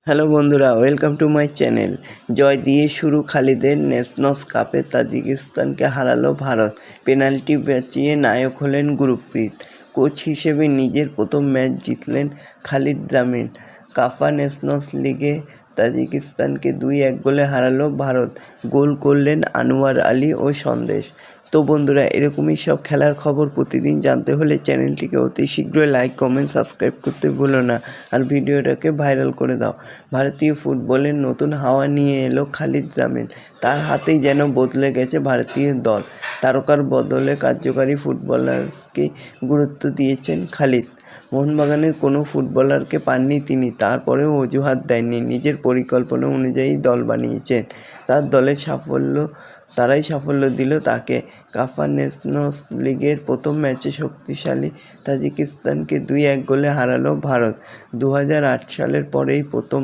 Hello বন্ধুরা, welcome to my channel. জয় দিয়ে শুরু খালিদের নেশনস কাপে তাজিকিস্তানকে হারালো ভারত। পেনাল্টি বাঁচিয়ে নায়ক হলেন গুরপ্রীত। কোচ হিসেবে নিজের প্রথম ম্যাচ জিতলেন খালিদ দ্রাবিড়। কাফা নেশনস লিগে তাজিকিস্তানকে 2-1 গোলে হারালো ভারত। গোল করলেন আনোয়ার আলী ও সন্দেশ। তো বন্ধুরা, এরকমই সব খেলার খবর প্রতিদিন জানতে হলে চ্যানেলটিকে অতি শীঘ্রই লাইক, কমেন্ট, সাবস্ক্রাইব করতে ভুলো না। আর ভিডিওটাকে ভাইরাল করে দাও। ভারতীয় ফুটবলের নতুন হাওয়া নিয়ে এলো খালিদ দ্রাবিড়। তার হাতেই যেন বদলে গেছে ভারতীয় দল। তারকার বদলে কার্যকারী ফুটবলারকেই গুরুত্ব দিয়েছেন খালিদ। মোহনবাগানের কোনো ফুটবলারকে পাননি তিনি, তারপরেও অজুহাত দেননি। নিজের পরিকল্পনা অনুযায়ী দল বানিয়েছেন। তার দলের তারাই সাফল্য দিল তাকে। কাফা নেশনস লিগের প্রথম ম্যাচে শক্তিশালী তাজিকিস্তানকে 2-1 গোলে হারালো ভারত। 2008 সালের পরেই প্রথম